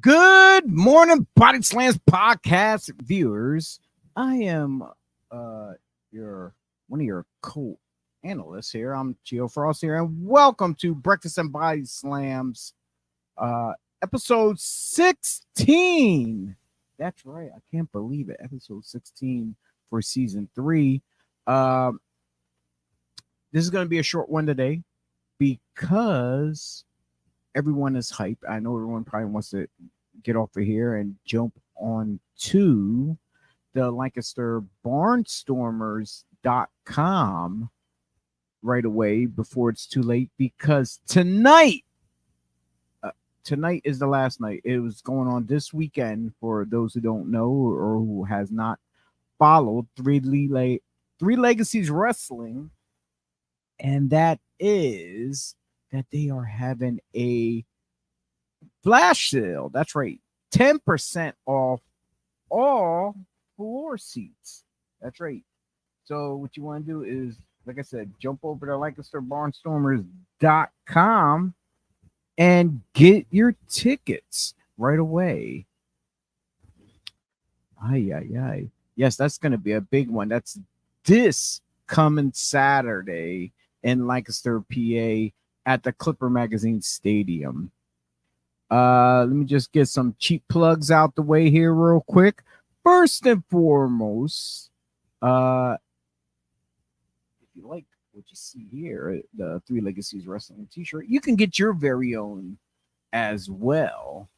Good morning, BodySlams podcast viewers. I am your one of your co-analysts here. I'm Gio Frost here, and welcome to Breakfast and Body Slams, episode 16. That's right, I can't believe it. Episode 16 for season 3. This is going to be a short one today because everyone is hype. I know everyone probably wants to get off of here and jump on to the Lancaster Barnstormers.com right away before it's too late, because tonight is the last night. It was going on this weekend. For those who don't know or who has not followed Three Legacies Wrestling, and that is that they are having a flash sale. That's right, 10% off all floor seats. That's right. So what you want to do is, like I said, jump over to LancasterBarnstormers.com and get your tickets right away. Ay. Yes, that's going to be a big one. That's this coming Saturday in Lancaster, PA, at the Clipper Magazine Stadium. Let me just get some cheap plugs out the way here real quick. First and foremost, if you like what you see here, the Three Legacies Wrestling t-shirt, you can get your very own as well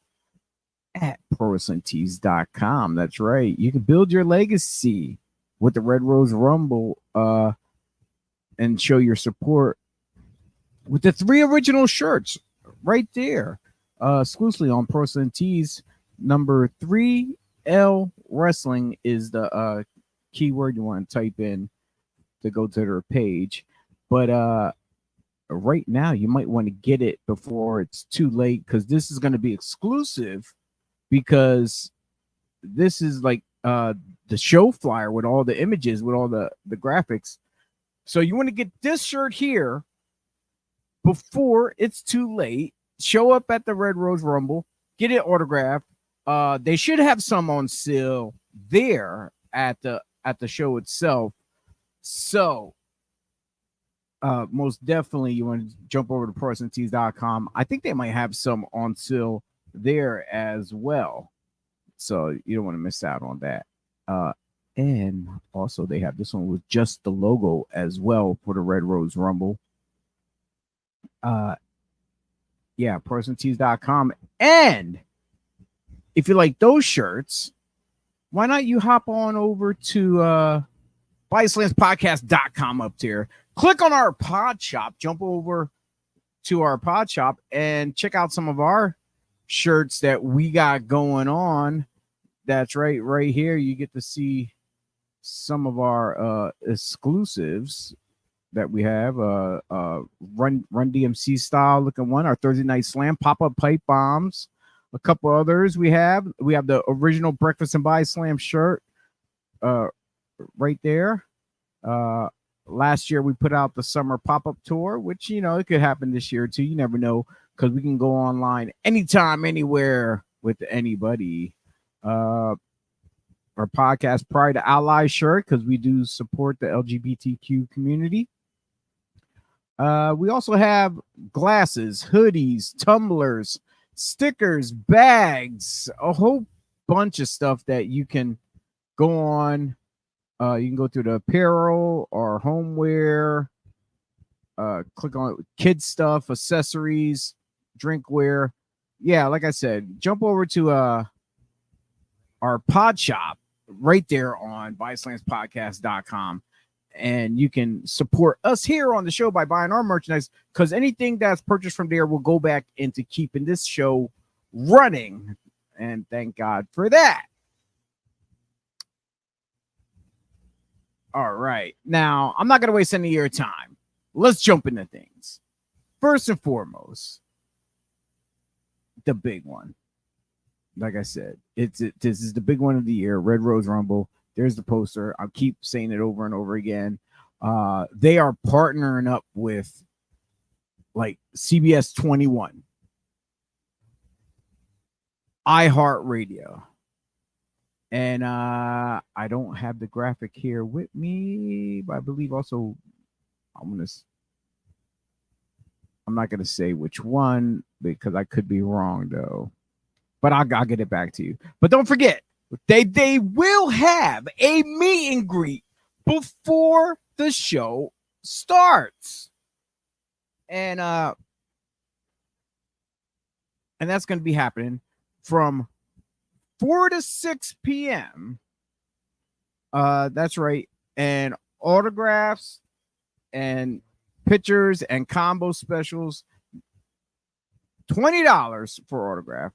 at ProWrestlingTees.com. That's right. You can build your legacy with the Red Rose Rumble and show your support with the 3 original shirts right there, exclusively on Pro Wrestling Tees. Number 3L Wrestling is the keyword you want to type in to go to their page. But right now, you might want to get it before it's too late, because this is going to be exclusive, because this is like the show flyer with all the images, with all the graphics. So you want to get this shirt here before it's too late. Show up at the Red Rose Rumble, get it autographed. They should have some on sale there at the show itself. So most definitely you want to jump over to ProWrestlingTees.com. I think they might have some on sale there as well. So you don't want to miss out on that. And also they have this one with just the logo as well for the Red Rose Rumble. Yeah, ProWrestlingTees.com. And if you like those shirts, why not you hop on over to BodySlamsPodcast.com up there. Click on our pod shop, jump over to our pod shop, and check out some of our shirts that we got going on. That's right here. You get to see some of our exclusives that we have. Run DMC style looking one, our Thursday Night Slam, pop-up pipe bombs, a couple others. We have the original Breakfast and Body Slam shirt right there. Last year we put out the summer pop-up tour, which it could happen this year too. You never know, because we can go online anytime, anywhere with anybody. Our podcast Pride to Ally shirt, because we do support the LGBTQ community. We also have glasses, hoodies, tumblers, stickers, bags, a whole bunch of stuff that you can go on. You can go through the apparel or homeware. Click on kids stuff, accessories, drinkware. Yeah, like I said, jump over to our pod shop right there on BodySlamsPodcast.com. And you can support us here on the show by buying our merchandise, because anything that's purchased from there will go back into keeping this show running. And thank God for that. All right. Now, I'm not going to waste any of your time. Let's jump into things. First and foremost, the big one. Like I said, this is the big one of the year, Red Rose Rumble. There's the poster. I'll keep saying it over and over again. They are partnering up with like CBS 21. iHeartRadio. And I don't have the graphic here with me, but I believe also I'm not gonna say which one because I could be wrong though. But I'll get it back to you. But don't forget, they will have a meet and greet before the show starts. And that's going to be happening from 4 to 6 p.m. That's right. And autographs and pictures and combo specials, $20 for autograph.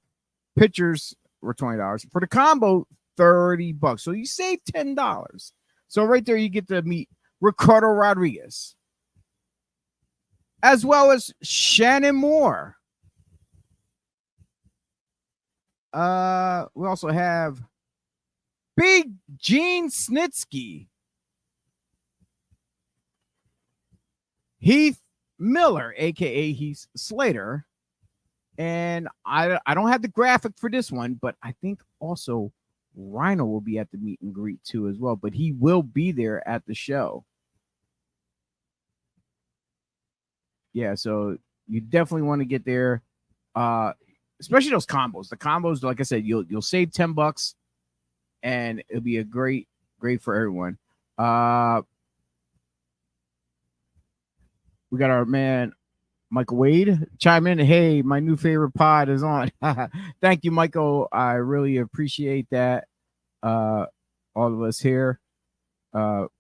Pictures were $20. For the combo, $30. So you save $10. So right there, you get to meet Ricardo Rodriguez, as well as Shannon Moore. We also have Big Gene Snitsky, Heath Miller, aka Heath Slater, and I don't have the graphic for this one, but I think also Rhino will be at the meet and greet too as well, but he will be there at the show. Yeah, so you definitely want to get there, especially those combos. The combos, like I said, you'll save $10, and it'll be a great for everyone. We got our man Michael Wade chime in. Hey, my new favorite pod is on. Thank you, Michael. I really appreciate that. All of us here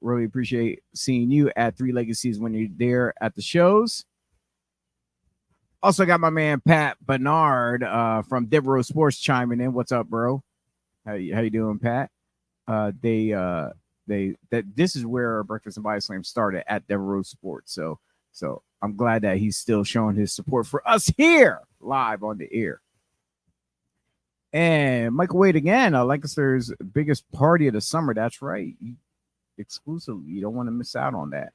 really appreciate seeing you at Three Legacies when you're there at the shows. Also got my man Pat Bernard from Devereaux Sports chiming in. What's up, bro? How you doing, Pat? This is where Breakfast and BodySlams started, at Devereaux Sports. So I'm glad that he's still showing his support for us here live on the air. And Michael Wade again, Lancaster's biggest party of the summer. That's right. Exclusively. You don't want to miss out on that.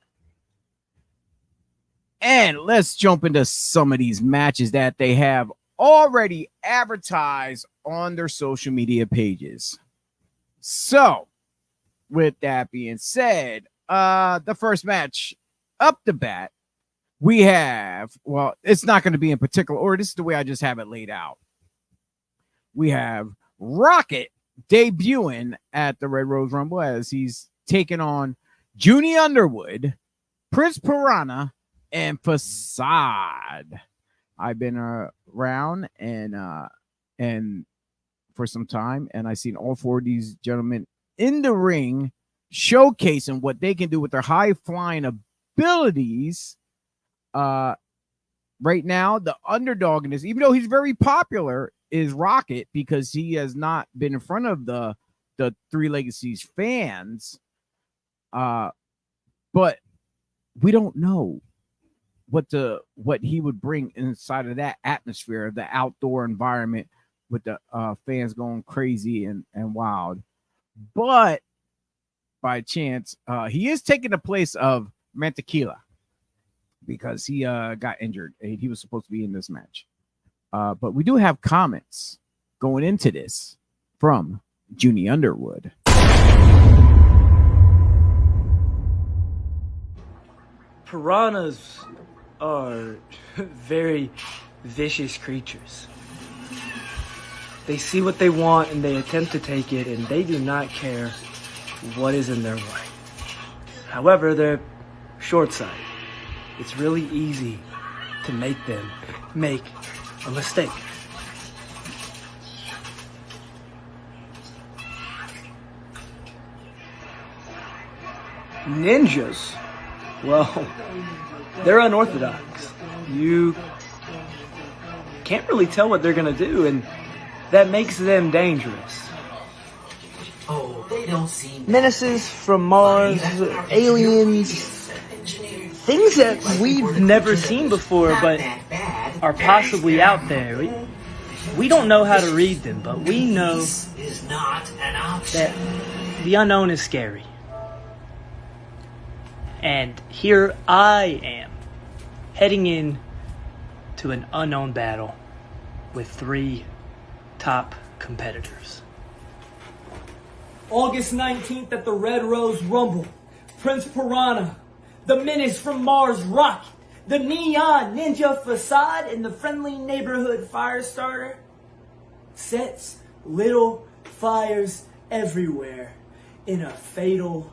And let's jump into some of these matches that they have already advertised on their social media pages. So, with that being said, the first match up the bat, we have, well, it's not going to be in particular order. This is the way I just have it laid out. We have Rocket debuting at the Red Rose Rumble as he's taking on Junie Underwood, Prince Piranha, and Facade. I've been around and for some time, and I've seen all four of these gentlemen in the ring showcasing what they can do with their high flying abilities. Right now, the underdog in this, even though he's very popular, is Rocket, because he has not been in front of the Three Legacies fans. But we don't know what he would bring inside of that atmosphere, the outdoor environment with the fans going crazy and wild. But by chance, he is taking the place of Mantequilla because he got injured. He was supposed to be in this match. But we do have comments going into this from Junie Underwood. Piranhas are very vicious creatures. They see what they want and they attempt to take it, and they do not care what is in their way. However, they're short-sighted. It's really easy to make them make a mistake. Ninjas, well, they're unorthodox. You can't really tell what they're gonna do, and that makes them dangerous. Oh, they don't seem menaces from Mars, aliens, things that we've never seen before but are possibly out there. We don't know how to read them, but we know that the unknown is scary. And here I am, heading in to an unknown battle with three top competitors. August 19th at the Red Rose Rumble, Prince Piranha, the Menace from Mars Rocket, the Neon Ninja Facade, and the Friendly Neighborhood Firestarter sets little fires everywhere in a fatal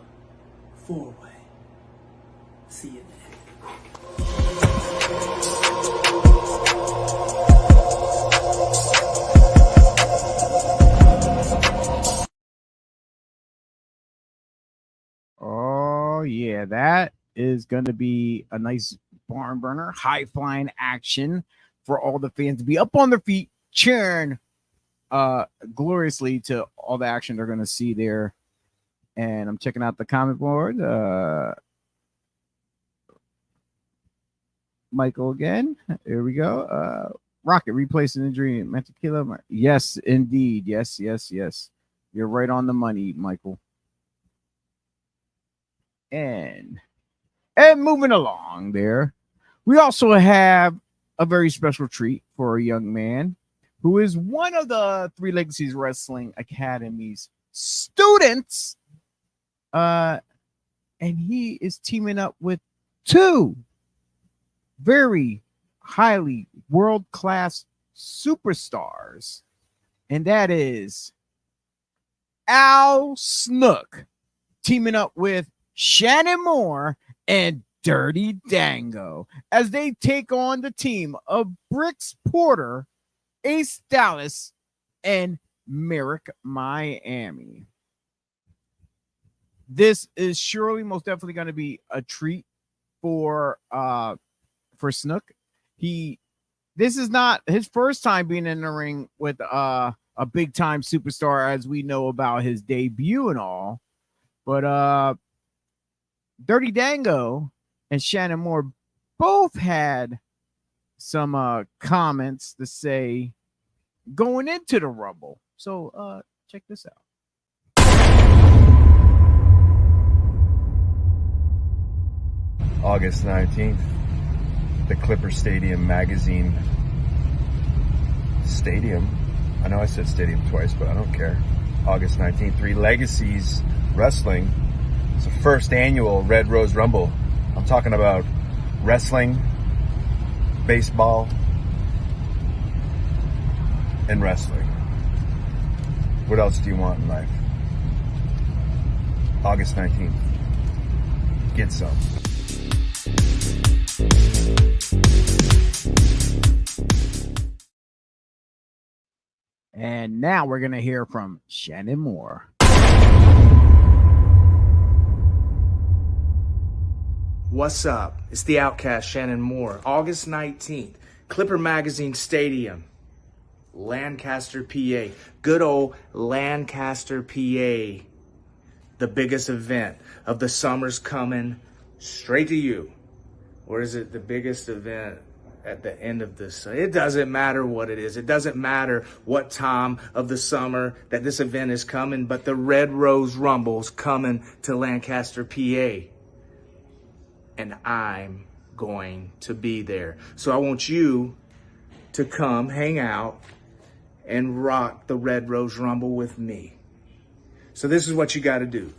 four-way. See you there. Oh, yeah, that is going to be a nice barn burner, high flying action for all the fans to be up on their feet, cheering gloriously to all the action they're going to see there. And I'm checking out the comment board. Michael again. Here we go. Rocket replacing injury. Tequila. Yes, indeed. Yes. You're right on the money, Michael. And moving along there, we also have a very special treat for a young man who is one of the Three Legacies Wrestling Academy's students. And he is teaming up with two very highly world-class superstars. And that is Al Snook teaming up with Shannon Moore and Dirty Dango as they take on the team of Bricks Porter, Ace Dallas, and Merrick Miami. This is surely most definitely going to be a treat for Snook. This is not his first time being in the ring with a big time superstar, as we know about his debut and all. But Dirty Dango and Shannon Moore both had some comments to say going into the Rumble. So check this out. August 19th, the Clipper Stadium Magazine Stadium. I know I said stadium twice, but I don't care. August 19th, Three Legacies Wrestling. It's the first annual Red Rose Rumble. I'm talking about wrestling, baseball, and wrestling. What else do you want in life? August 19th. Get some. And now we're going to hear from Shannon Moore. What's up? It's the Outcast, Shannon Moore. August 19th, Clipper Magazine Stadium, Lancaster, PA. Good old Lancaster, PA. The biggest event of the summer's coming straight to you. Or is it the biggest event at the end of this? It doesn't matter what it is. It doesn't matter what time of the summer that this event is coming, but the Red Rose Rumble's coming to Lancaster, PA. And I'm going to be there. So I want you to come hang out and rock the Red Rose Rumble with me. So this is what you got to do.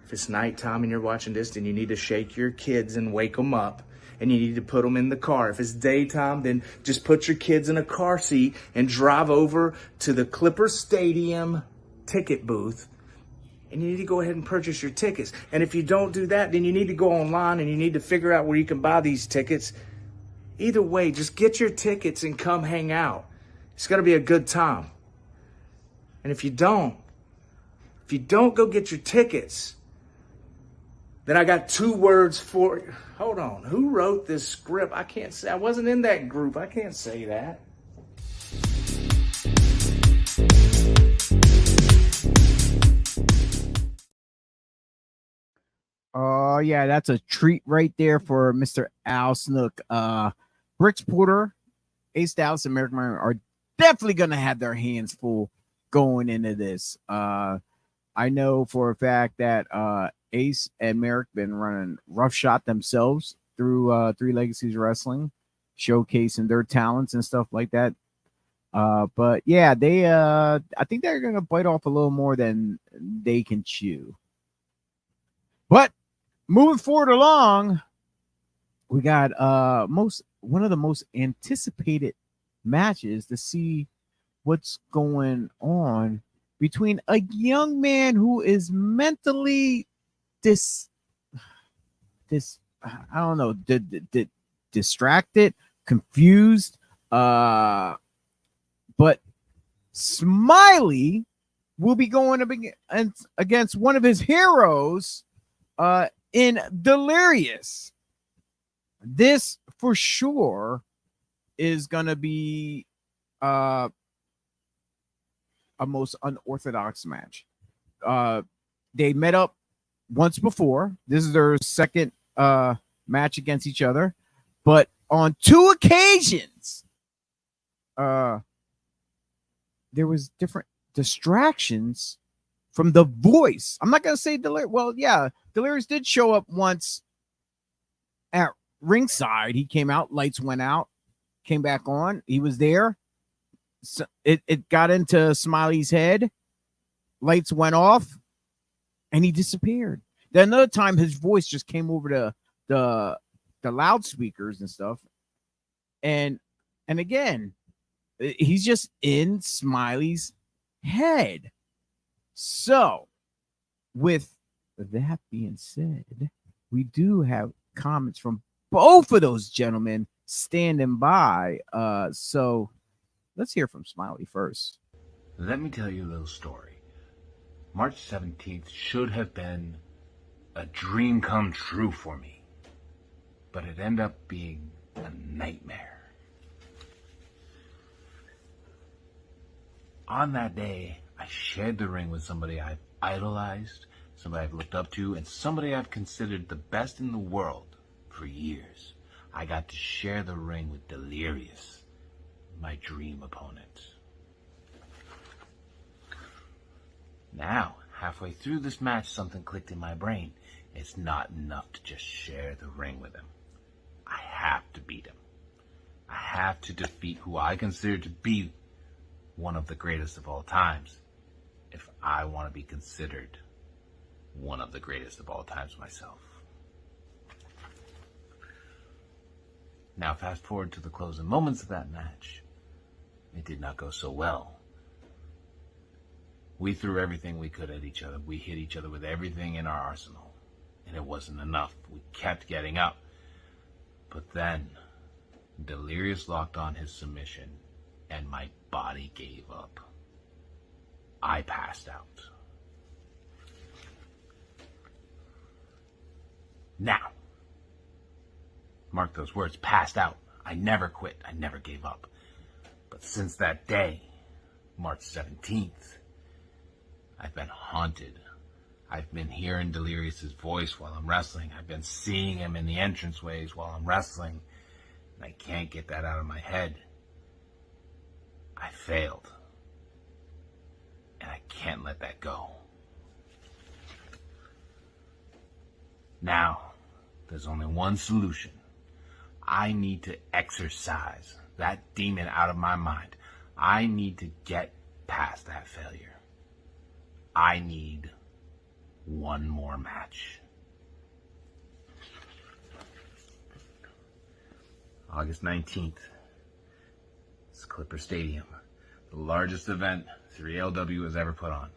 If it's nighttime and you're watching this, then you need to shake your kids and wake them up. And you need to put them in the car. If it's daytime, then just put your kids in a car seat and drive over to the Clipper Stadium ticket booth. And you need to go ahead and purchase your tickets. And if you don't do that, then you need to go online and you need to figure out where you can buy these tickets. Either way, just get your tickets and come hang out. It's going to be a good time. And if you don't go get your tickets, then I got two words for you. Hold on. Who wrote this script? I can't say. I wasn't in that group. I can't say that. Oh, yeah, that's a treat right there for Mr. Al Snook. Bricks Porter, Ace Dallas, and Merrick Miami are definitely going to have their hands full going into this. I know for a fact that Ace and Merrick been running roughshod themselves through Three Legacies Wrestling, showcasing their talents and stuff like that. But yeah, they I think they're gonna bite off a little more than they can chew. But moving forward along, we got one of the most anticipated matches to see what's going on between a young man who is mentally I don't know, distracted, confused, but Smiley will be going up against one of his heroes in Delirious. This for sure is gonna be a most unorthodox match. They met up once before. This is their second match against each other, but on two occasions, there was different distractions from the voice. I'm not gonna say Delirious. Well, yeah, Delirious did show up once at ringside. He came out, lights went out, came back on. He was there. So it got into Smiley's head, lights went off, and he disappeared. Then another time, his voice just came over the loudspeakers and stuff, and again, he's just in Smiley's head. So, with that being said, we do have comments from both of those gentlemen standing by. So let's hear from Smiley first. Let me tell you a little story. March 17th should have been a dream come true for me, but it ended up being a nightmare. On that day, I shared the ring with somebody I've idolized, somebody I've looked up to, and somebody I've considered the best in the world for years. I got to share the ring with Delirious, my dream opponent. Now, halfway through this match, something clicked in my brain. It's not enough to just share the ring with him. I have to beat him. I have to defeat who I consider to be one of the greatest of all times, if I want to be considered one of the greatest of all times myself. Now, fast forward to the closing moments of that match. It did not go so well. We threw everything we could at each other. We hit each other with everything in our arsenal, and it wasn't enough. We kept getting up. But then, Delirious locked on his submission, and my body gave up. I passed out. Now, mark those words, passed out. I never quit. I never gave up. But since that day, March 17th, I've been haunted. I've been hearing Delirious's voice while I'm wrestling. I've been seeing him in the entranceways while I'm wrestling. And I can't get that out of my head. I failed. And I can't let that go. Now, there's only one solution. I need to exorcise that demon out of my mind. I need to get past that failure. I need one more match. August 19th. It's Clipper Stadium. The largest event 3LW has ever put on.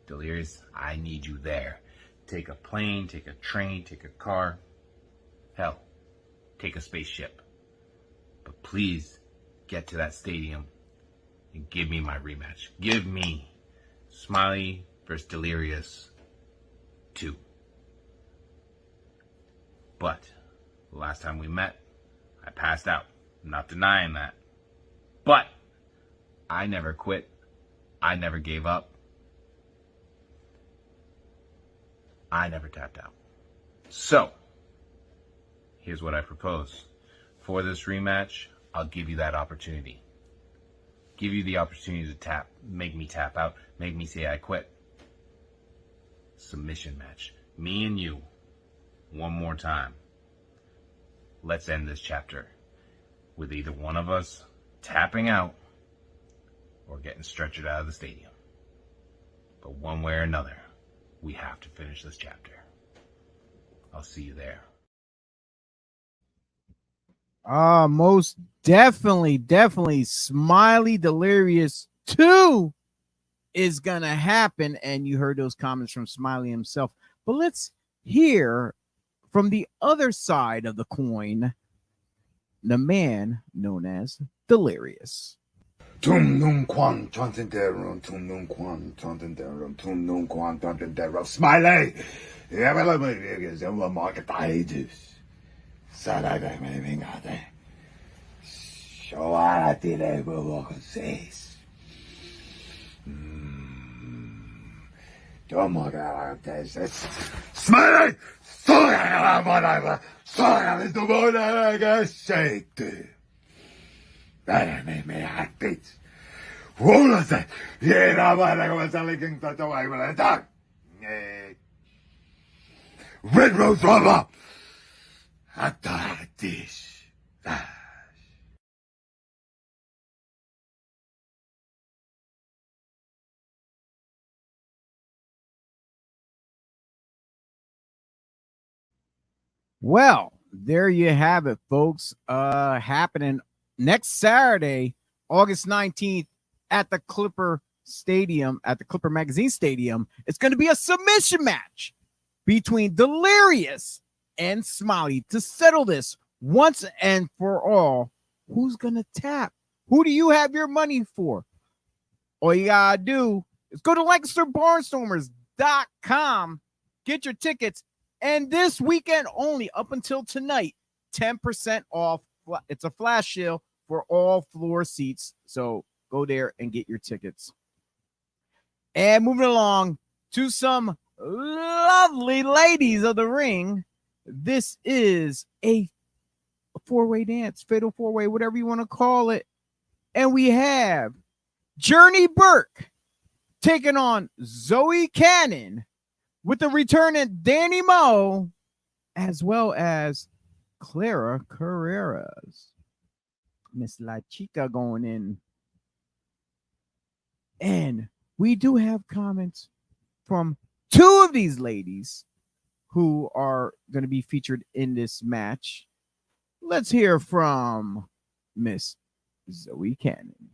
Delirious, I need you there. Take a plane, take a train, take a car. Hell, take a spaceship. But please get to that stadium and give me my rematch. Give me Smiley versus Delirious 2. But the last time we met, I passed out. I'm not denying that. But I never quit. I never gave up. I never tapped out. So, here's what I propose. For this rematch, I'll give you that opportunity. Give you the opportunity to tap, make me tap out, make me say I quit. Submission match. Me and you. One more time. Let's end this chapter with either one of us tapping out or getting stretchered out of the stadium. But one way or another, we have to finish this chapter. I'll see you there. Most definitely Smiley Delirious 2 is gonna happen, and you heard those comments from Smiley himself. But let's hear from the other side of the coin, the man known as Delirious. Smiley! Red Rose Rubber! Well, there you have it, folks. Happening next Saturday, August 19th at the Clipper Stadium, at the Clipper Magazine Stadium. It's going to be a submission match between Delirious and Smiley to settle this once and for all. Who's going to tap? Who do you have your money for? All you got to do is go to LancasterBarnstormers.com, get your tickets, and this weekend only, up until tonight, 10% off. It's a flash sale for all floor seats. So go there and get your tickets. And moving along to some lovely ladies of the ring. This is a four-way dance, fatal four-way, whatever you want to call it. And we have Journey Burke taking on Zoe Cannon with the returning Danny Moe, as well as Clara Carreras. Miss La Chica going in. And we do have comments from two of these ladies who are going to be featured in this match. Let's hear from Miss Zoe Cannon.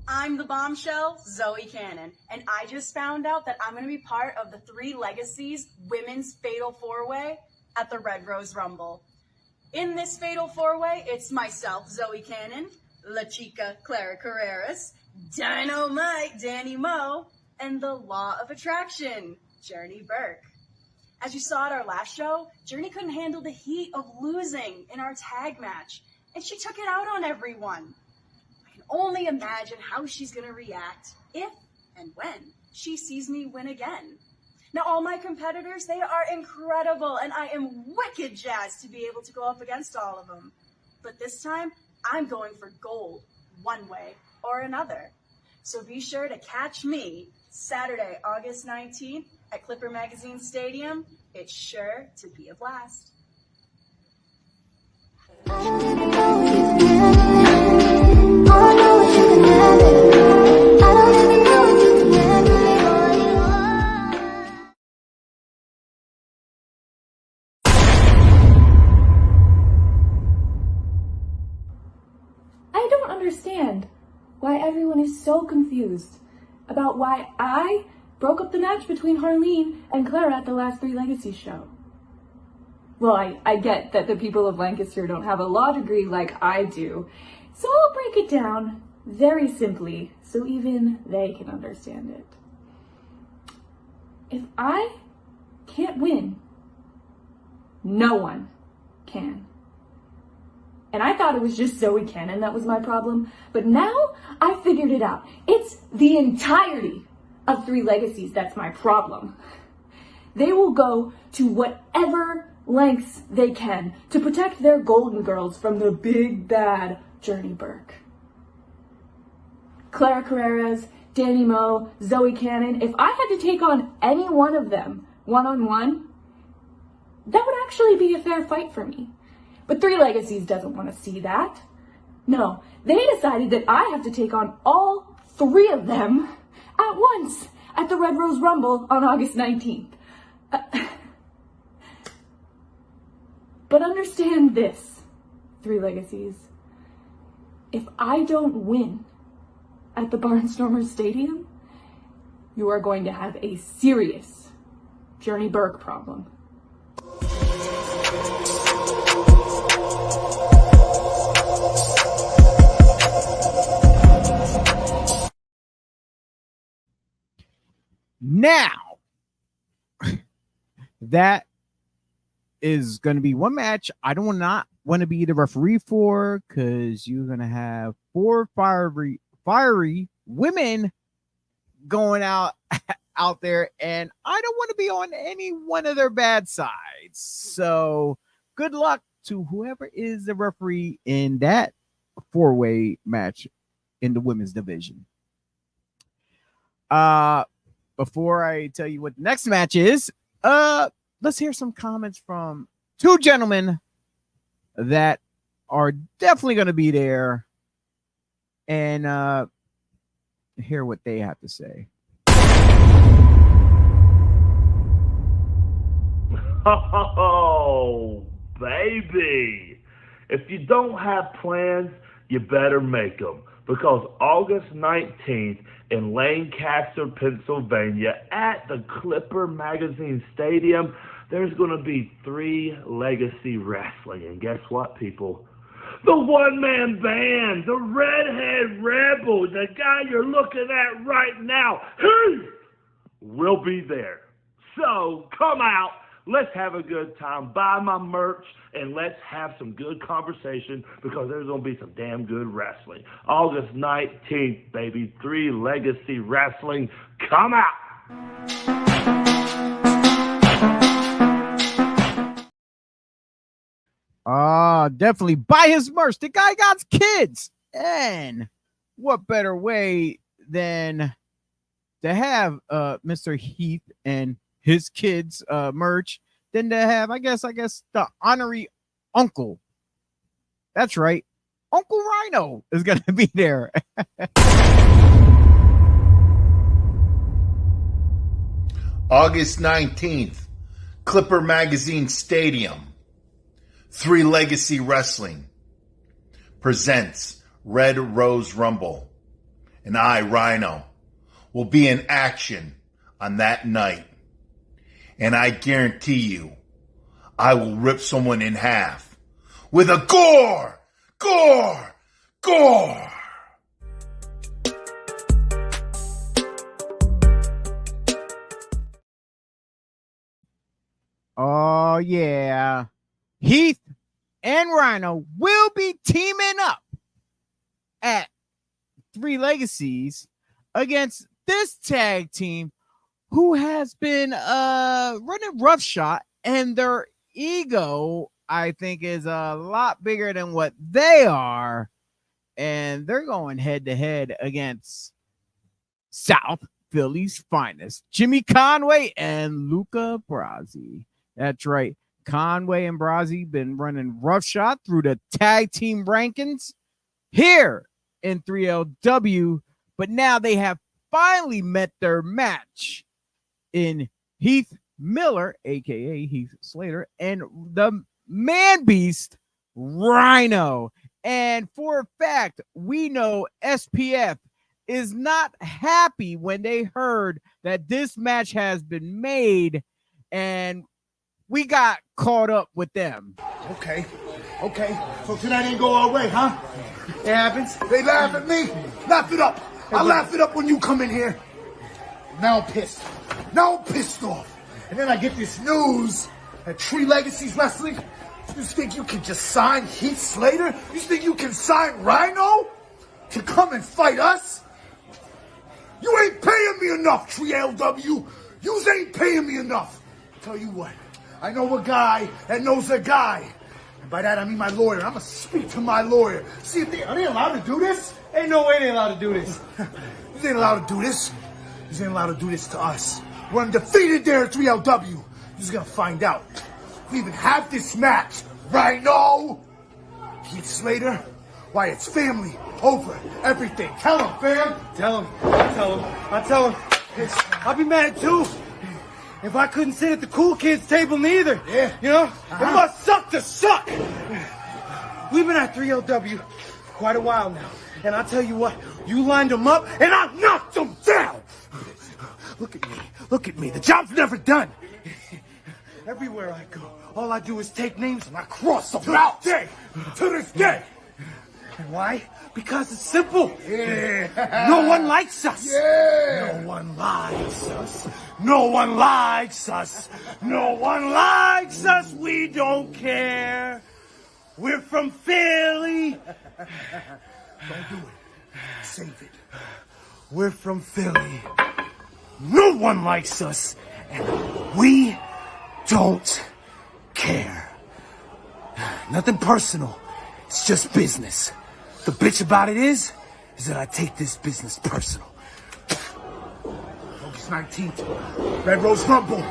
I'm the bombshell, Zoe Cannon, and I just found out that I'm going to be part of the 3 Legacies Women's Fatal 4-Way at the Red Rose Rumble. In this Fatal 4-Way, it's myself, Zoe Cannon, La Chica, Clara Carreras, Dynamite, Danny Moe, and the Law of Attraction, Journey Burke. As you saw at our last show, Journey couldn't handle the heat of losing in our tag match, and she took it out on everyone. Only imagine how she's going to react if and when she sees me win again. Now, all my competitors, they are incredible, and I am wicked jazzed to be able to go up against all of them. But this time, I'm going for gold, one way or another. So be sure to catch me Saturday, August 19th at Clipper Magazine Stadium. It's sure to be a blast. I don't understand why everyone is so confused about why I broke up the match between Harleen and Clara at the last 3 Legacies show. Well, I get that the people of Lancaster don't have a law degree like I do, so I'll break it down very simply so even they can understand it. If I can't win, no one can. And I thought it was just Zoe Cannon that was my problem, but now I figured it out. It's the entirety of 3 Legacies that's my problem. They will go to whatever lengths they can to protect their golden girls from the big bad Journey Burke. Clara Carreras, Danny Moe, Zoe Cannon, if I had to take on any one of them one-on-one, that would actually be a fair fight for me. But 3 Legacies doesn't want to see that. No, they decided that I have to take on all 3 of them at once at the Red Rose Rumble on August 19th. But understand this, 3 Legacies. If I don't win at the Barnstormers Stadium, you are going to have a serious Journey Burke problem. Now, that is going to be one match I do not want to be the referee for, because you're going to have 4 fiery women going out there, and I don't want to be on any one of their bad sides. So good luck to whoever is the referee in that 4-way match in the women's division. Before I tell you what the next match is, let's hear some comments from 2 gentlemen that are definitely going to be there, and hear what they have to say. Oh, baby. If you don't have plans, you better make them. Because August 19th in Lancaster, Pennsylvania, at the Clipper Magazine Stadium, there's going to be 3 Legacy Wrestling. And guess what, people? The one-man band, the Redhead Rebel, the guy you're looking at right now, he will be there. So come out. Let's have a good time. Buy my merch, and let's have some good conversation, because there's going to be some damn good wrestling. August 19th, baby. 3 Legacy Wrestling. Come out. Definitely buy his merch. The guy got kids. And what better way than to have Mr. Heath and his kids merch than to have, I guess the honorary uncle. That's right. Uncle Rhino is going to be there. August 19th, Clipper Magazine Stadium. 3 Legacy Wrestling presents Red Rose Rumble. And I, Rhino, will be in action on that night. And I guarantee you, I will rip someone in half with a gore, gore, gore. Oh, yeah. Heath and Rhino will be teaming up at 3 Legacies against this tag team who has been running roughshod, and their ego, I think, is a lot bigger than what they are. And they're going head-to-head against South Philly's finest, Jimmy Conway and Luca Brasi. That's right. Conway and Brasi been running roughshod through the tag team rankings here in 3LW, but now they have finally met their match in Heath Miller, aka Heath Slater, and the man beast Rhino. And for a fact, we know SPF is not happy when they heard that this match has been made, and we got caught up with them. Okay. So tonight ain't go our way, huh? It happens. They laugh at me. Laugh it up. I laugh it up when you come in here. Now I'm pissed. Now I'm pissed off. And then I get this news that 3 Legacies Wrestling. You think you can just sign Heath Slater? You think you can sign Rhino to come and fight us? You ain't paying me enough, 3LW. You ain't paying me enough. Tell you what, I know a guy that knows a guy. And by that I mean my lawyer. I'm going to speak to my lawyer. See if are they allowed to do this? Ain't no way they allowed to do this. You ain't allowed to do this. You ain't allowed to do this to us. We're undefeated there at 3LW. You're just going to find out. We even have this match, Rhino. Heath Slater Why, it's family over everything. Tell him, fam. Tell him. I'll be mad too. If I couldn't sit at the cool kids table neither. Yeah. You know? It must suck to suck. We've been at 3LW for quite a while now. And I'll tell you what, you lined them up and I knocked them down. Look at me. The job's never done. Everywhere I go, all I do is take names and I cross them out. To this day. And why? Because it's simple. Yeah. No one likes us. Yeah. No one likes us. No one likes us. No one likes us. We don't care. We're from Philly. Don't do it. Save it. We're from Philly. No one likes us. And we don't care. Nothing personal. It's just business. The bitch about it is that I take this business personal. August 19th, Red Rose Rumble,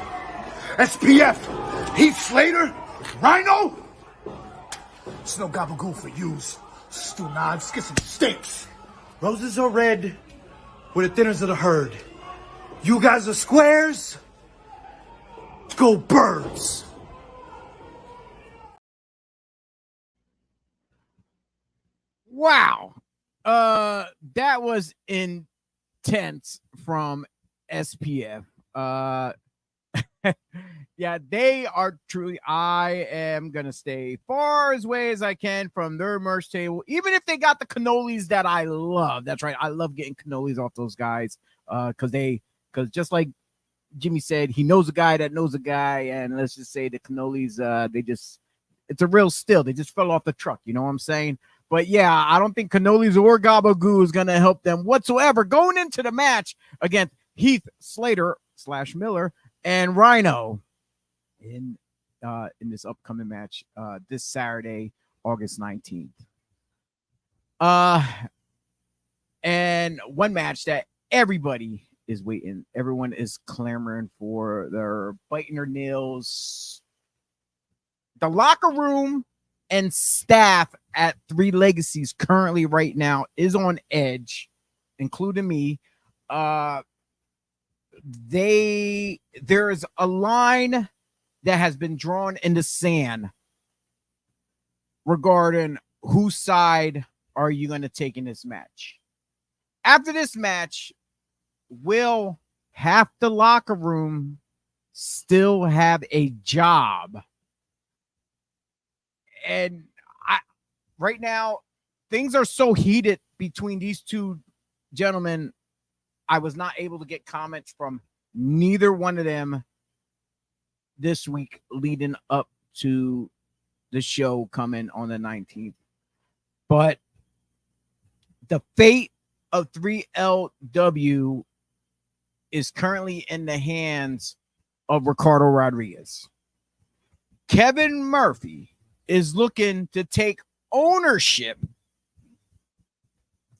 SPF, Heath Slater, Rhino. It's no gabagool for yous. Stew knives, get some steaks. Roses are red. We're the thinners of the herd. You guys are squares. Go Birds. Wow. That was intense from SPF. Yeah, they are truly. I am gonna stay far as away as I can from their merch table, even if they got the cannolis that I love. That's right, I love getting cannolis off those guys, because just like Jimmy said, he knows a guy that knows a guy, and let's just say the cannolis, it's a real steal. They just fell off the truck. You know what I'm saying? But yeah, I don't think cannolis or gabagoo is gonna help them whatsoever going into the match against Heath Slater / Miller and Rhino in this upcoming match this Saturday, August 19th. And one match that everybody is waiting, everyone is clamoring for, they're biting their nails. The locker room and staff at Three Legacies currently right now is on edge, including me. There's a line that has been drawn in the sand regarding whose side are you going to take in this match. After this match, will half the locker room still have a job? And right now, things are so heated between these two gentlemen. I was not able to get comments from neither one of them this week leading up to the show coming on the 19th. But the fate of 3LW is currently in the hands of Ricardo Rodriguez. Kevin Murphy is looking to take ownership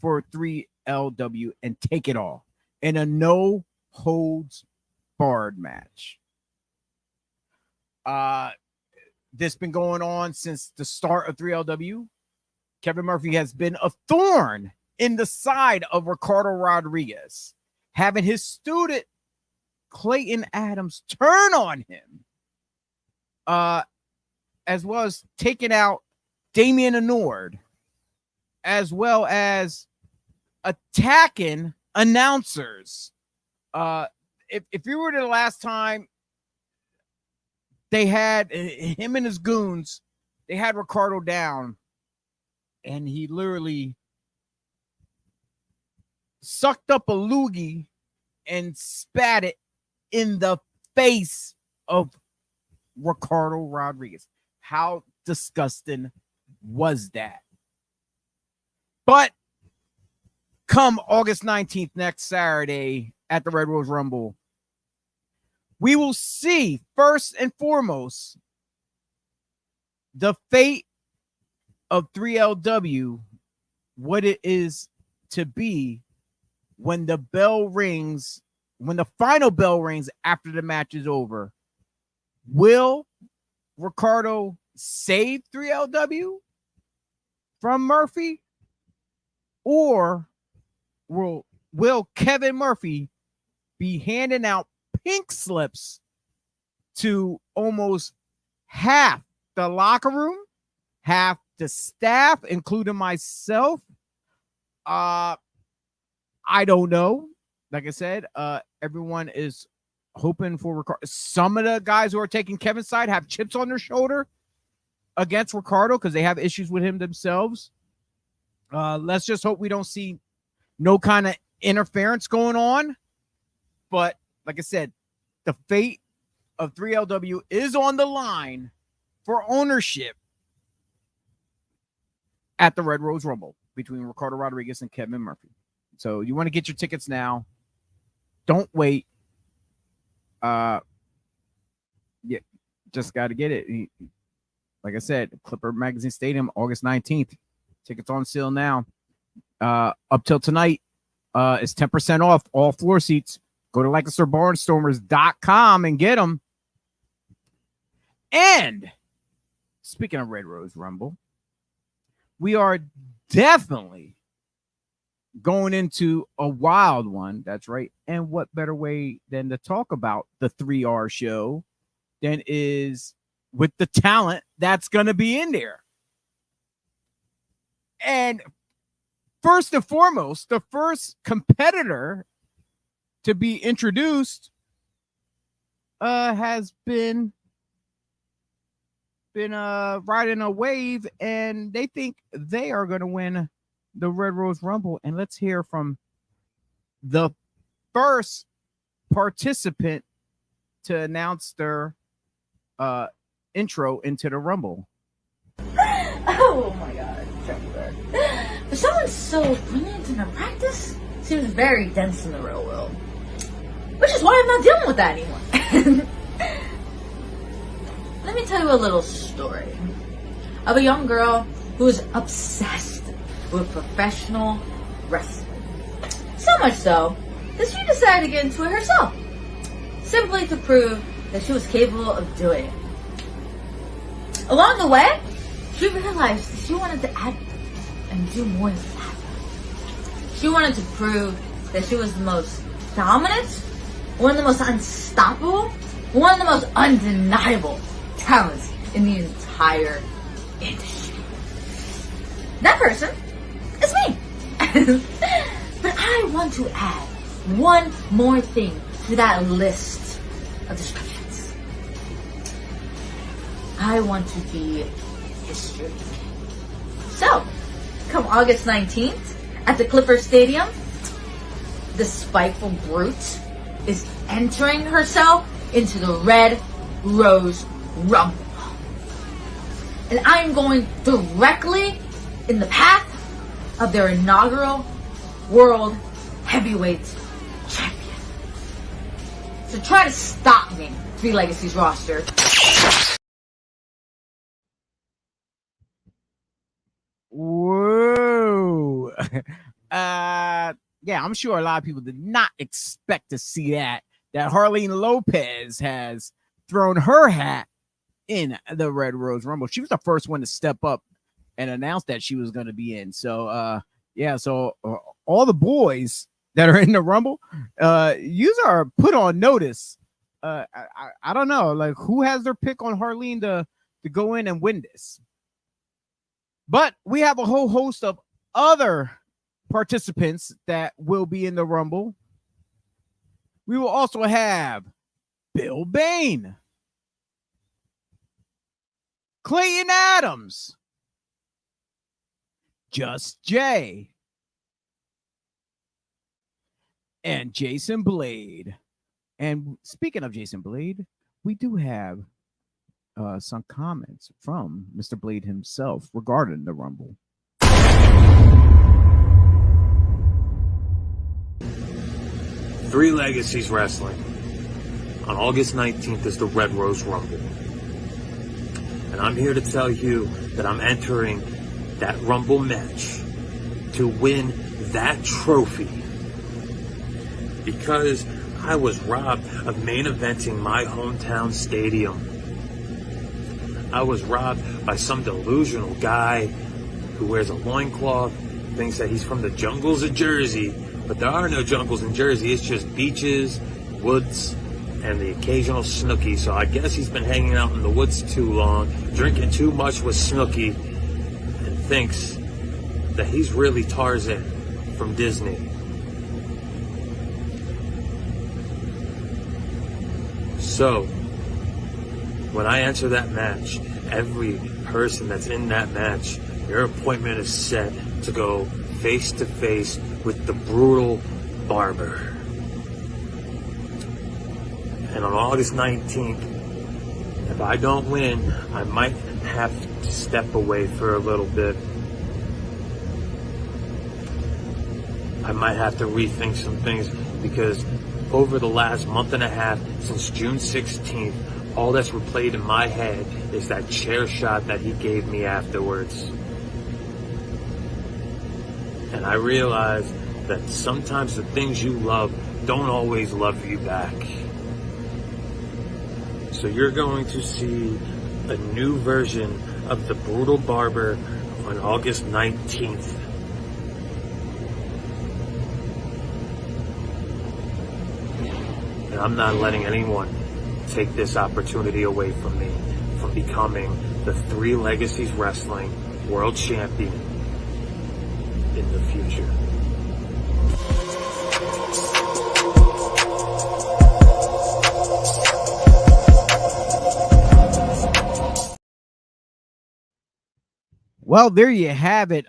for 3LW and take it all in a no holds barred match. This been going on since the start of 3LW. Kevin Murphy has been a thorn in the side of Ricardo Rodriguez, having his student Clayton Adams turn on him, as well as taking out Damian Anord, as well as attacking announcers. If you were to the last time they had him and his goons, they had Ricardo down, and he literally sucked up a loogie and spat it in the face of Ricardo Rodriguez. How disgusting was that? But come August 19th, next Saturday at the Red Rose Rumble, we will see first and foremost the fate of 3LW, what it is to be when the bell rings, when the final bell rings after the match is over. Will Ricardo save 3LW from Murphy, or will Kevin Murphy be handing out pink slips to almost half the locker room, half the staff, including myself? I don't know. Like I said, everyone is hoping for Ricardo. Some of the guys who are taking Kevin's side have chips on their shoulder against Ricardo because they have issues with him themselves. Let's just hope we don't see no kind of interference going on. But like I said, the fate of 3LW is on the line for ownership at the Red Rose Rumble between Ricardo Rodriguez and Kevin Murphy. So you want to get your tickets now. Don't wait. Yeah, just got to get it. Like I said, Clipper Magazine Stadium, August 19th. Tickets on sale now. Up till tonight, it's 10% off all floor seats. Go to LancasterBarnstormers.com and get them. And speaking of Red Rose Rumble, we are definitely going into a wild one. That's right. And what better way than to talk about the 3R show than is with the talent that's going to be in there. And first and foremost, the first competitor to be introduced has been riding a wave, and they think they are going to win the Red Rose Rumble. And let's hear from the first participant to announce their intro into the Rumble. Oh my God, Trevor. For someone so brilliant in their practice, seems very dense in the real world. Which is why I'm not dealing with that anymore. Let me tell you a little story of a young girl who is obsessed with professional wrestling. So much so that she decided to get into it herself, simply to prove that she was capable of doing it. Along the way, she realized that she wanted to add and do more than that. She wanted to prove that she was the most dominant, one of the most unstoppable, one of the most undeniable talents in the entire industry. That person is me. But I want to add one more thing to that list of descriptions. I want to be history. So, come August 19th at the Clipper Stadium, the spiteful brute is entering herself into the Red Rose Rumble. And I'm going directly in the path of their inaugural World Heavyweight Champion. So try to stop me, 3 Legacies roster. Whoa. Yeah, I'm sure a lot of people did not expect to see that Harleen Lopez has thrown her hat in the Red Rose Rumble. She was the first one to step up and announce that she was going to be in. So, all the boys that are in the Rumble, you are put on notice. I don't know, like, who has their pick on Harleen to go in and win this? But we have a whole host of other participants that will be in the Rumble. We will also have Bill Bain, Clayton Adams, Just Jay, and Jason Blade. And speaking of Jason Blade, we do have some comments from Mr. Blade himself regarding the Rumble. 3 Legacies Wrestling. On August 19th is the Red Rose Rumble. And I'm here to tell you that I'm entering that Rumble match to win that trophy. Because I was robbed of main eventing my hometown stadium. I was robbed by some delusional guy who wears a loincloth thinks that he's from the jungles of Jersey, but there are no jungles in Jersey. It's just beaches, woods, and the occasional Snooki. So I guess he's been hanging out in the woods too long, drinking too much with Snooki, and thinks that he's really Tarzan from Disney. So, when I enter that match, every person that's in that match, your appointment is set to go face to face with the brutal barber. And on August 19th, if I don't win, I might have to step away for a little bit. I might have to rethink some things, because over the last month and a half, since June 16th, all that's replayed in my head is that chair shot that he gave me afterwards. And I realize that sometimes the things you love don't always love you back. So you're going to see a new version of the Brutal Barber on August 19th. And I'm not letting anyone take this opportunity away from me, from becoming the 3 Legacies Wrestling World Champion in the future. Well, there you have it.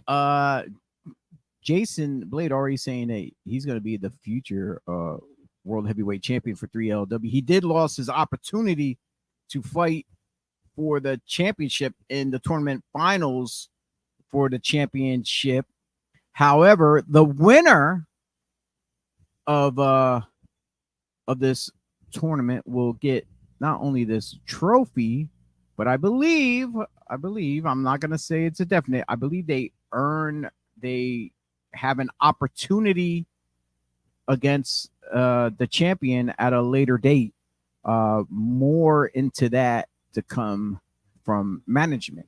Jason Blade already saying that he's going to be the future World Heavyweight Champion for 3LW. He did lose his opportunity to fight for the championship in the tournament finals for the championship. However, the winner of this tournament will get not only this trophy, but I believe, I'm not going to say it's a definite, I believe they have an opportunity against the champion at a later date. More into that to come from management.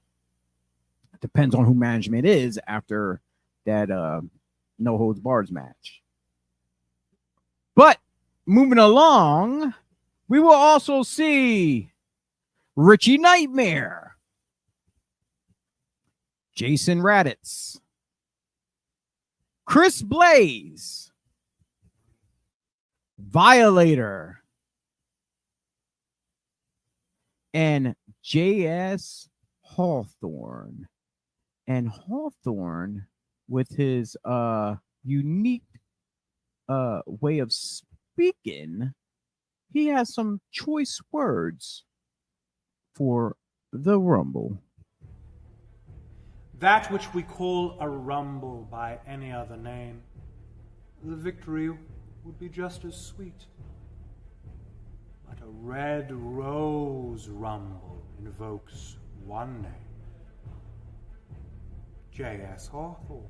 It depends on who management is after that no holds bars match. But moving along, we will also see Richie Nightmare, Jason Raditz, Chris Blaze, Violator, and J.S. Hawthorne. And Hawthorne, with his unique way of speaking, he has some choice words for the Rumble. That which we call a rumble by any other name, the victory would be just as sweet. But a red rose rumble invokes one name, J.S. Hawthorne.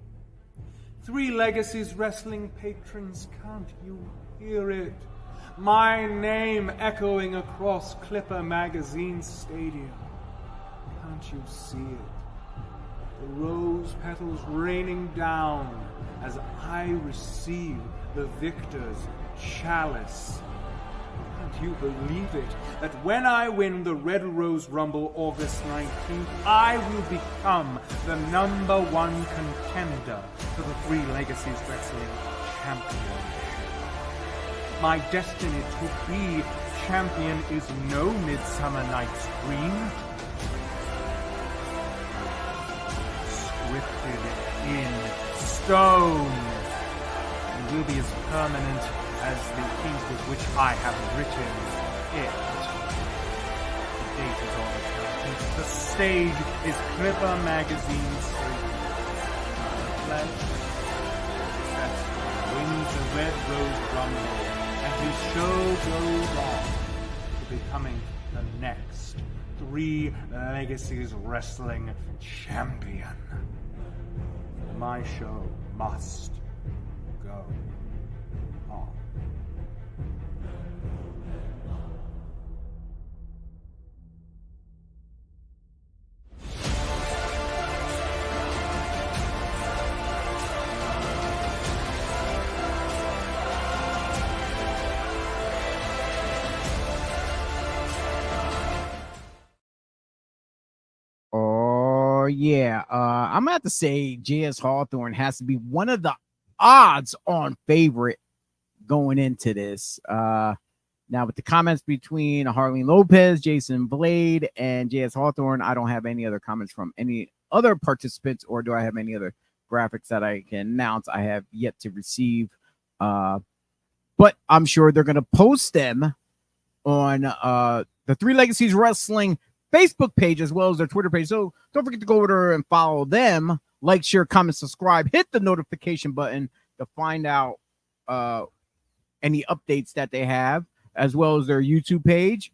3 Legacies wrestling patrons, can't you hear it? My name echoing across Clipper Magazine Stadium. Can't you see it? The rose petals raining down as I receive the victor's chalice. Can't you believe it, that when I win the Red Rose Rumble August 19th, I will become the #1 contender for the 3 Legacies Wrestling Championship. My destiny to be champion is no Midsummer Night's Dream. Scripted in stone, and will be as permanent as the ink with which I have written it. The date is August 19th. The stage is Clipper Magazine Stadium. The pledge that wins the Red Rose Rumble, and his show goes on to becoming the next 3 Legacies Wrestling Champion. My show must go on. yeah, I'm gonna have to say J.S. Hawthorne has to be one of the odds-on favorite going into this. Now, with the comments between Harleen Lopez, Jason Blade, and J.S. Hawthorne, I don't have any other comments from any other participants, or do I have any other graphics that I can announce? I have yet to receive, but I'm sure they're going to post them on the Three Legacies Wrestling Facebook page as well as their Twitter page. So don't forget to go over there and follow them. Like, share, comment, subscribe, hit the notification button to find out any updates that they have, as well as their YouTube page.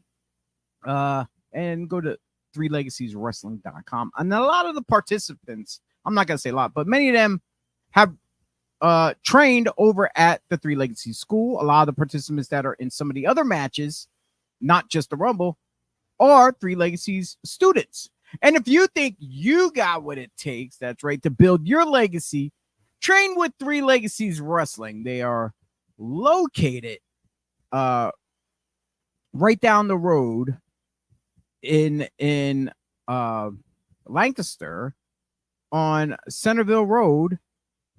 And go to threelegasieswrestling.com. And a lot of the participants, I'm not going to say a lot, but many of them have trained over at the Three Legacies School. A lot of the participants that are in some of the other matches, not just the Rumble, are Three Legacies students. And if you think you got what it takes, that's right, to build your legacy, train with Three Legacies Wrestling. They are located right down the road in Lancaster on Centerville Road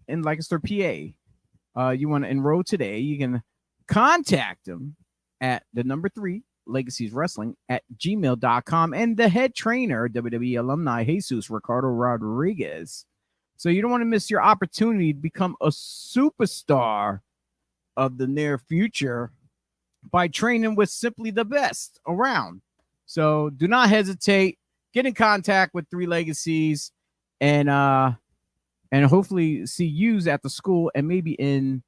in Lancaster, PA. You want to enroll today, you can contact them at the number 3 Legacies Wrestling at gmail.com, and the head trainer, WWE alumni Jesus Ricardo Rodriguez. So you don't want to miss your opportunity to become a superstar of the near future by training with simply the best around. So do not hesitate. Get in contact with Three Legacies, and hopefully see yous at the school, and maybe in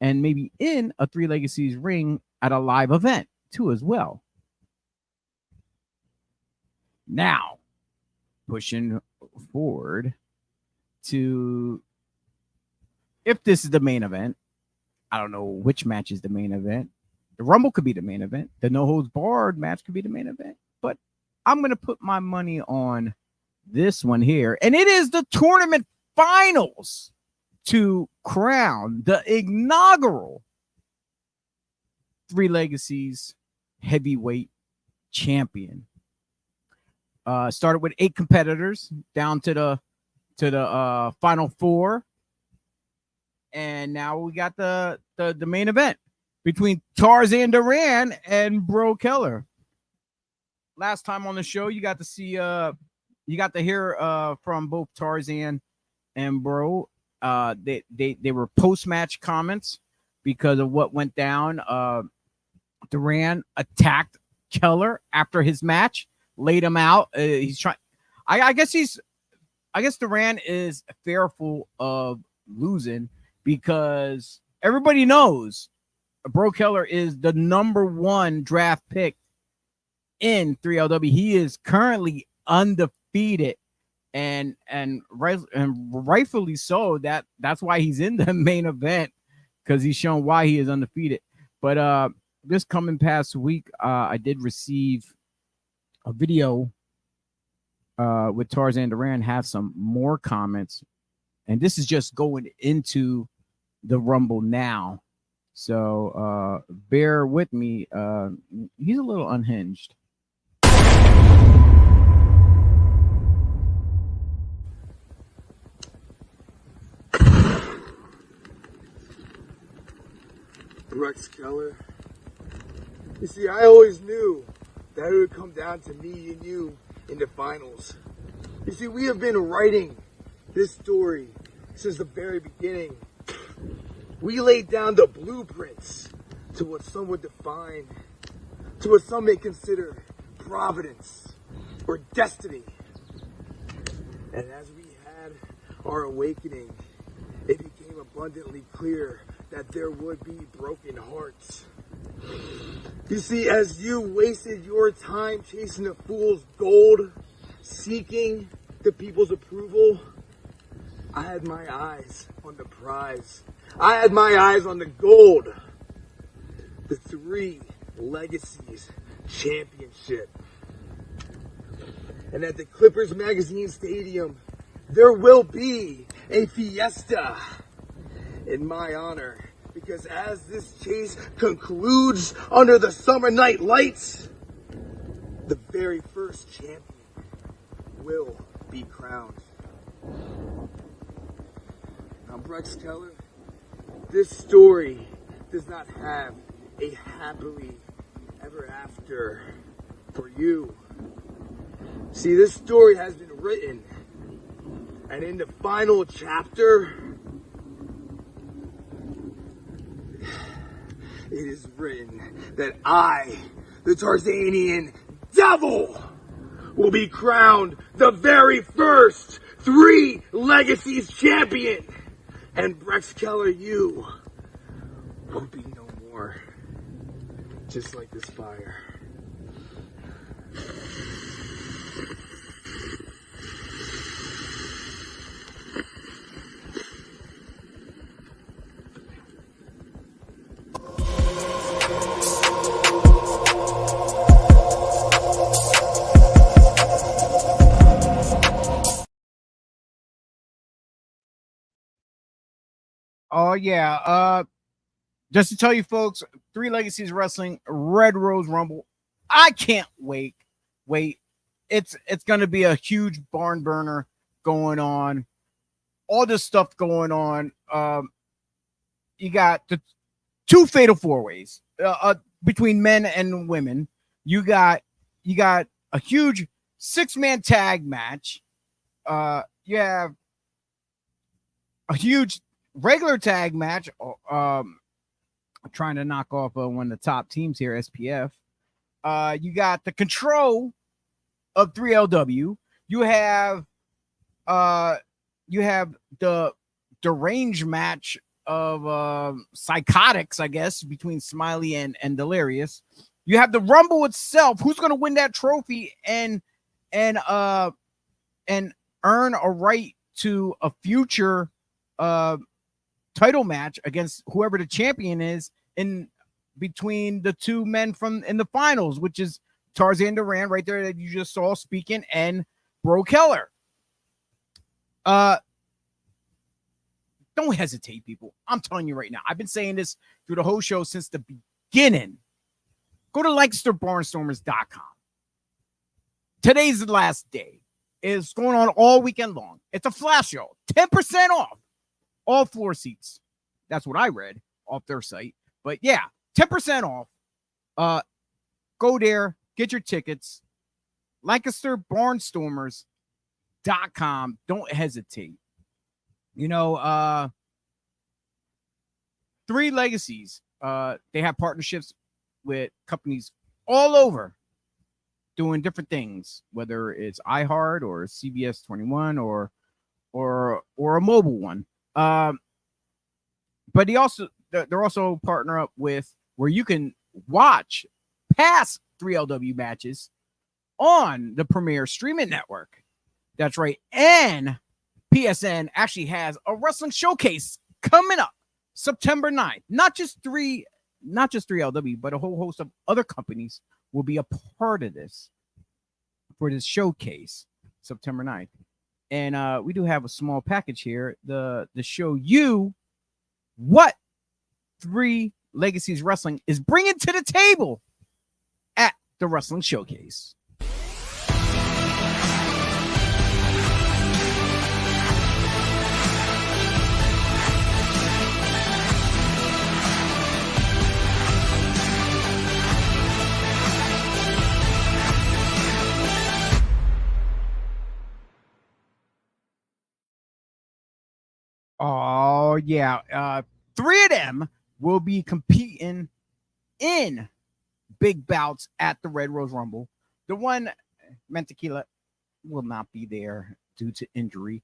a Three Legacies ring at a live event too as well. Now, pushing forward to, if this is the main event, I don't know which match is the main event. The Rumble could be the main event. The No Holds Barred match could be the main event. But I'm going to put my money on this one here. And it is the tournament finals to crown the inaugural Three Legacies heavyweight champion. Started with 8 competitors down to the final 4. And now we got the main event between Tarzan Duran and Bro Keller. Last time on the show, you got to see you got to hear from both Tarzan and Bro. They were post-match comments because of what went down. Duran attacked Keller after his match, laid him out. He's trying. I guess Duran is fearful of losing because everybody knows Bro Keller is the number 1 draft pick in 3LW. He is currently undefeated, and rightfully so. That's why he's in the main event, because he's shown why he is undefeated. But this coming past week, I did receive a video with Tarzan Duran, have some more comments, and this is just going into the Rumble now. So bear with me. He's a little unhinged. Rex Keller. You see, I always knew that it would come down to me and you in the finals. You see, we have been writing this story since the very beginning. We laid down the blueprints to what some would define, to what some may consider providence or destiny. And as we had our awakening, it became abundantly clear that there would be broken hearts. You see, as you wasted your time chasing the fool's gold, seeking the people's approval, I had my eyes on the prize. I had my eyes on the gold. The Three Legacies Championship. And at the Clippers Magazine Stadium, there will be a fiesta in my honor. Because as this chase concludes under the summer night lights, the very first champion will be crowned. Now, Brex Keller, this story does not have a happily ever after for you. See, this story has been written, and in the final chapter, it is written that I, the Tarzanian Devil, will be crowned the very first 3 Legacies champion. And Brex Keller, you will be no more. Just like this fire. Oh yeah. Just to tell you folks, 3 Legacies Wrestling Red Rose Rumble. I can't wait. It's gonna be a huge barn burner going on. All this stuff going on. You got the 2 fatal 4-ways between men and women. You got a huge 6-man tag match. You have a huge regular tag match. Trying to knock off one of the top teams here, SPF. You got the control of 3LW. You have the range match of psychotics, I guess, between Smiley and Delirious. You have the Rumble itself. Who's going to win that trophy and earn a right to a future title match against whoever the champion is in between the 2 men from in the finals, which is Tarzan Duran right there that you just saw speaking, and Bro Keller. Don't hesitate, people. I'm telling you right now. I've been saying this through the whole show since the beginning. Go to LancasterBarnstormers.com. Today's the last day. It's going on all weekend long. It's a flash sale. 10% off all floor seats. That's what I read off their site. But yeah, 10% off. Go there, get your tickets. LancasterBarnstormers.com. Don't hesitate. You know, 3 Legacies. They have partnerships with companies all over doing different things, whether it's iHeart or CBS 21 or a mobile one. But they're also partner up with where you can watch past 3LW matches on the Premier Streaming Network. That's right. And PSN actually has a wrestling showcase coming up September 9th. Not just 3LW, but a whole host of other companies will be a part of this for this showcase September 9th. And we do have a small package here to show you what 3 Legacies Wrestling is bringing to the table at the Wrestling Showcase. Oh, yeah. 3 of them will be competing in big bouts at the Red Rose Rumble. The one, Mentequila, will not be there due to injury.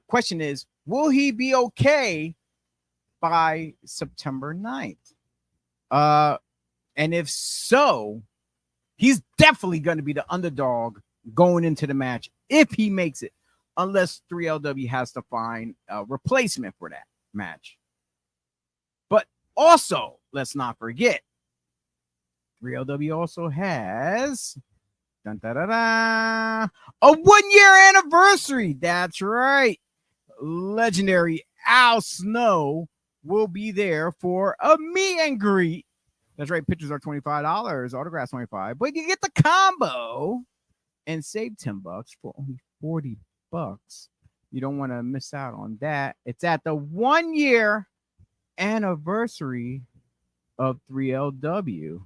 Question is, will he be okay by September 9th? And if so, he's definitely going to be the underdog going into the match if he makes it. Unless 3LW has to find a replacement for that match. But also, let's not forget, 3LW also has a 1-year anniversary. That's right. Legendary Al Snow will be there for a meet and greet. That's right. Pictures are $25, autographs $25, but you get the combo and save $10 for only $40. You don't want to miss out on that. It's at the 1 year anniversary of 3LW.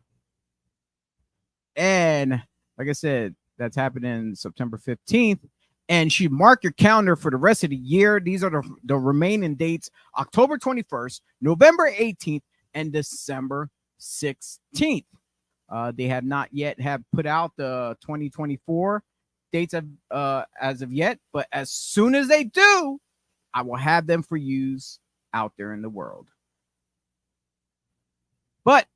And like I said, that's happening September 15th. And she mark your calendar for the rest of the year. These are the remaining dates: October 21st, November 18th, and December 16th. They have not yet have put out the 2024 dates as of yet, but as soon as they do, I will have them for use out there in the world. But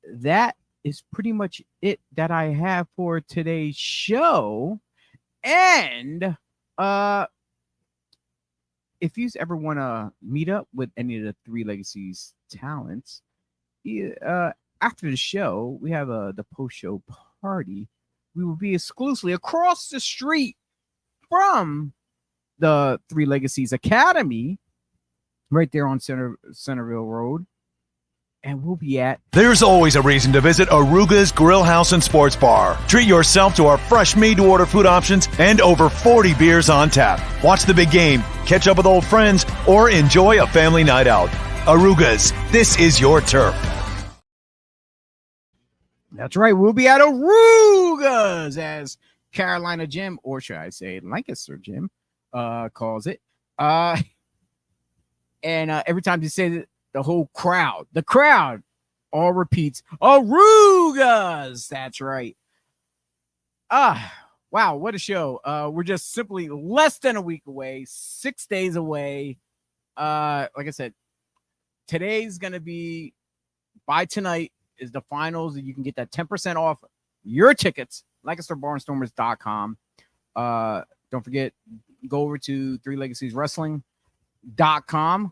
that is pretty much it that I have for today's show. And if you ever want to meet up with any of the Three Legacies talents, after the show, we have the post-show party. We will be exclusively across the street from the Three Legacies Academy, right there on Centerville Road. And we'll be at... There's always a reason to visit Aruga's Grill House and Sports Bar. Treat yourself to our fresh made-to-order food options and over 40 beers on tap. Watch the big game, catch up with old friends, or enjoy a family night out. Aruga's, this is your turf. That's right. We'll be at Aruga's, as Carolina Jim, or should I say Lancaster Jim, calls it. And every time you say that, the whole crowd, all repeats, Aruga's. That's right. Wow, what a show. We're just simply less than a week away, 6 days away. Like I said, today's going to be, by tonight, is the finals. You can get that 10% off your tickets, LancasterBarnstormers.com. Don't forget, go over to Three Legacies Wrestling.com.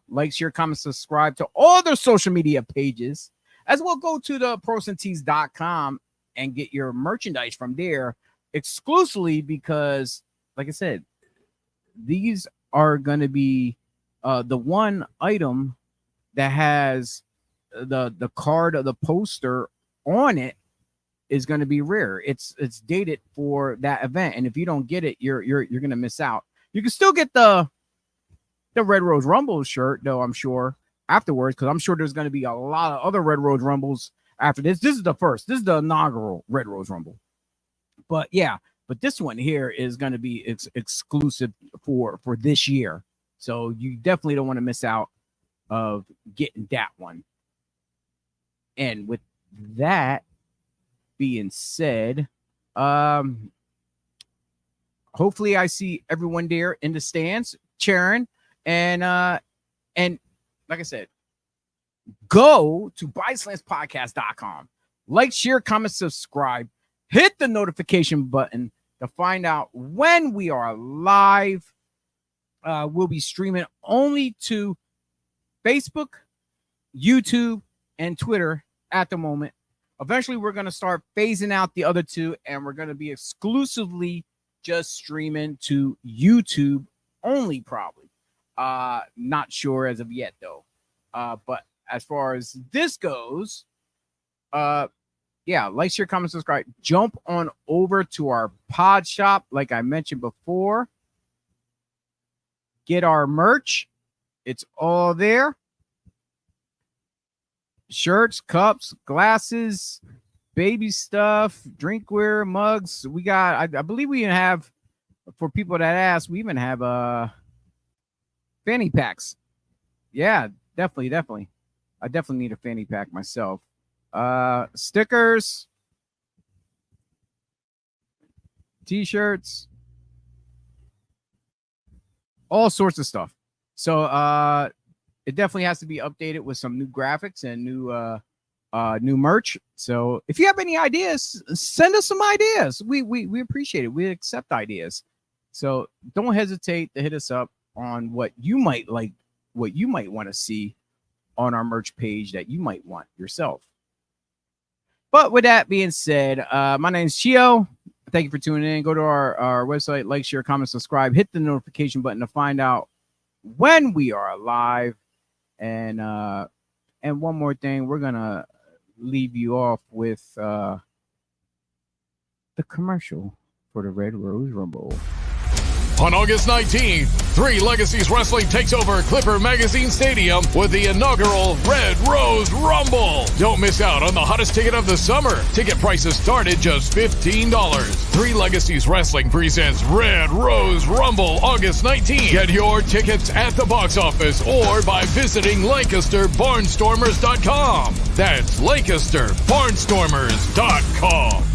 Like, share, comment, subscribe to all their social media pages, as well. Go to the prosantees.com and get your merchandise from there exclusively, because like I said, these are going to be the one item that has the card of the poster on it is going to be rare. It's dated for that event, and if you don't get it, you're going to miss out. You can still get the Red Rose Rumble shirt, though, I'm sure, afterwards, because I'm sure there's going to be a lot of other Red Rose Rumbles after this. This is the first. This is the inaugural Red Rose Rumble. But yeah, but this one here is going to be exclusive for this year. So you definitely don't want to miss out of getting that one. And with that being said, hopefully I see everyone there in the stands cheering. And like I said, go to BodySlamsPodcast.com. Like, share, comment, subscribe. Hit the notification button to find out when we are live. We'll be streaming only to Facebook, YouTube, and Twitter at the moment. Eventually, we're going to start phasing out the other two, and we're going to be exclusively just streaming to YouTube only, probably. Not sure as of yet, though. But as far as this goes, yeah, like, share, comment, subscribe. Jump on over to our pod shop, like I mentioned before. Get our merch. It's all there. Shirts, cups, glasses, baby stuff, drinkware, mugs. We got, I believe we even have, for people that ask, we even have fanny packs. Yeah, definitely. I definitely need a fanny pack myself. Stickers, t-shirts, all sorts of stuff. So it definitely has to be updated with some new graphics and new merch. So if you have any ideas, send us some ideas. We appreciate it. We accept ideas. So don't hesitate to hit us up on what you might like, what you might want to see on our merch page that you might want yourself. But with that being said, my name is Chio. Thank you for tuning in. Go to our website, like, share, comment, subscribe, hit the notification button to find out when we are live. And one more thing, we're gonna leave you off with the commercial for the Red Rose Rumble. On August 19th, 3 Legacies Wrestling takes over Clipper Magazine Stadium with the inaugural Red Rose Rumble. Don't miss out on the hottest ticket of the summer. Ticket prices start at just $15. 3 Legacies Wrestling presents Red Rose Rumble August 19th. Get your tickets at the box office or by visiting LancasterBarnstormers.com. That's LancasterBarnstormers.com.